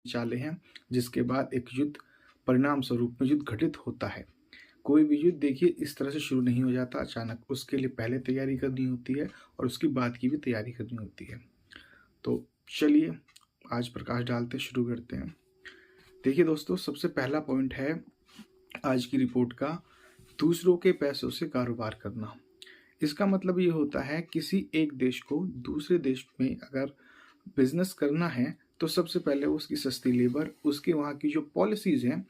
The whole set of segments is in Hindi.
चाले हैं, जिसके बाद एक युद्ध परिणाम स्वरूप में युद्ध घटित होता है। कोई भी युद्ध देखिए इस तरह से शुरू नहीं हो जाता अचानक, उसके लिए पहले तैयारी करनी होती है और उसके बाद की भी तैयारी करनी होती है। तो चलिए आज प्रकाश डालते शुरू करते हैं। देखिए दोस्तों, सबसे पहला पॉइंट है आज की रिपोर्ट का, दूसरों के पैसों से कारोबार करना। इसका मतलब ये होता है किसी एक देश को दूसरे देश में अगर बिजनेस करना है तो सबसे पहले वो उसकी सस्ती लेबर, उसके वहाँ की जो पॉलिसीज़ हैं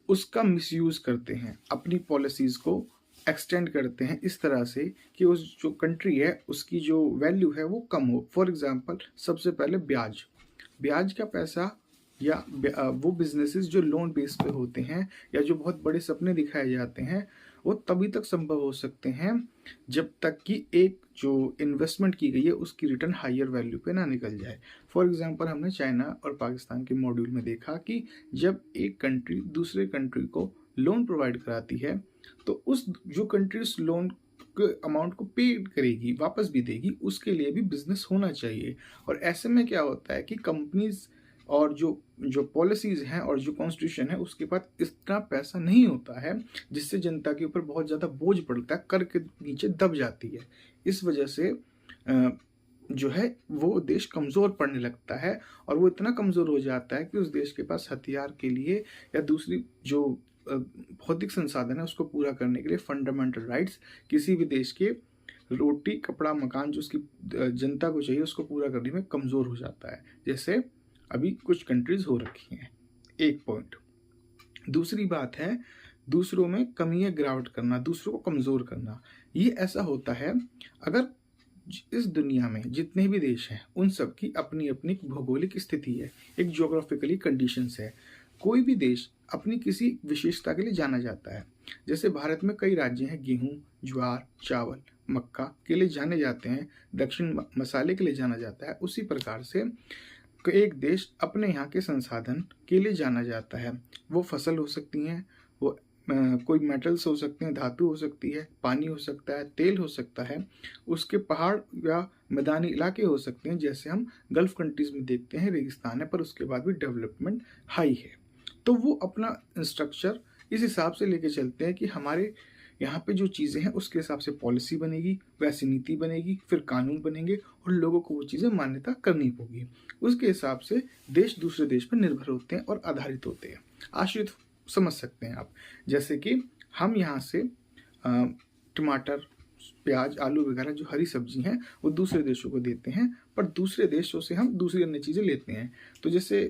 उसका मिसयूज़ करते हैं, अपनी पॉलिसीज़ को एक्सटेंड करते हैं इस तरह से कि उस जो कंट्री है उसकी जो वैल्यू है वो कम हो। फॉर एग्जांपल सबसे पहले ब्याज, ब्याज का पैसा या वो बिजनेसेस जो लोन बेस पे होते हैं या जो बहुत बड़े सपने दिखाए जाते हैं वो तभी तक संभव हो सकते हैं जब तक कि एक जो इन्वेस्टमेंट की गई है उसकी रिटर्न हायर वैल्यू पे ना निकल जाए। फॉर एग्जांपल हमने चाइना और पाकिस्तान के मॉड्यूल में देखा कि जब एक कंट्री दूसरे कंट्री को लोन प्रोवाइड कराती है तो उस जो कंट्री उस लोन के अमाउंट को पे करेगी, वापस भी देगी, उसके लिए भी बिजनेस होना चाहिए। और ऐसे में क्या होता है कि कंपनीज और जो जो पॉलिसीज़ हैं और जो कॉन्स्टिट्यूशन है उसके पास इतना पैसा नहीं होता है जिससे जनता के ऊपर बहुत ज़्यादा बोझ पड़ता है, कर के नीचे दब जाती है। इस वजह से जो है वो देश कमज़ोर पड़ने लगता है और वो इतना कमज़ोर हो जाता है कि उस देश के पास हथियार के लिए या दूसरी जो भौतिक संसाधन है उसको पूरा करने के लिए फंडामेंटल राइट्स किसी भी देश के रोटी कपड़ा मकान जो उसकी जनता को चाहिए उसको पूरा करने में कमज़ोर हो जाता है, जैसे अभी कुछ कंट्रीज हो रखी हैं। एक पॉइंट। दूसरी बात है दूसरों में कमी या गिरावट करना, दूसरों को कमज़ोर करना। ये ऐसा होता है अगर इस दुनिया में जितने भी देश हैं उन सब की अपनी अपनी भौगोलिक स्थिति है, एक ज्योग्राफिकली कंडीशंस है। कोई भी देश अपनी किसी विशेषता के लिए जाना जाता है। जैसे भारत में कई राज्य हैं गेहूँ, ज्वार, चावल, मक्का के लिए जाने जाते हैं, दक्षिण मसाले के लिए जाना जाता है। उसी प्रकार से एक देश अपने यहाँ के संसाधन के लिए जाना जाता है। वो फसल हो सकती हैं, वो कोई मेटल्स हो सकते हैं, धातु हो सकती है, पानी हो सकता है, तेल हो सकता है, उसके पहाड़ या मैदानी इलाके हो सकते हैं जैसे हम गल्फ कंट्रीज़ में देखते हैं रेगिस्तान है पर उसके बाद भी डेवलपमेंट हाई है। तो वो अपना स्ट्रक्चर इस हिसाब से लेके चलते हैं कि हमारे यहाँ पे जो चीज़ें हैं उसके हिसाब से पॉलिसी बनेगी, वैसी नीति बनेगी, फिर कानून बनेंगे और लोगों को वो चीज़ें मान्यता करनी होगी। उसके हिसाब से देश दूसरे देश पर निर्भर होते हैं और आधारित होते हैं, आश्रित समझ सकते हैं आप। जैसे कि हम यहाँ से टमाटर, प्याज, आलू वगैरह जो हरी सब्जी हैं वो दूसरे देशों को देते हैं पर दूसरे देशों से हम दूसरी अन्य चीज़ें लेते हैं। तो जैसे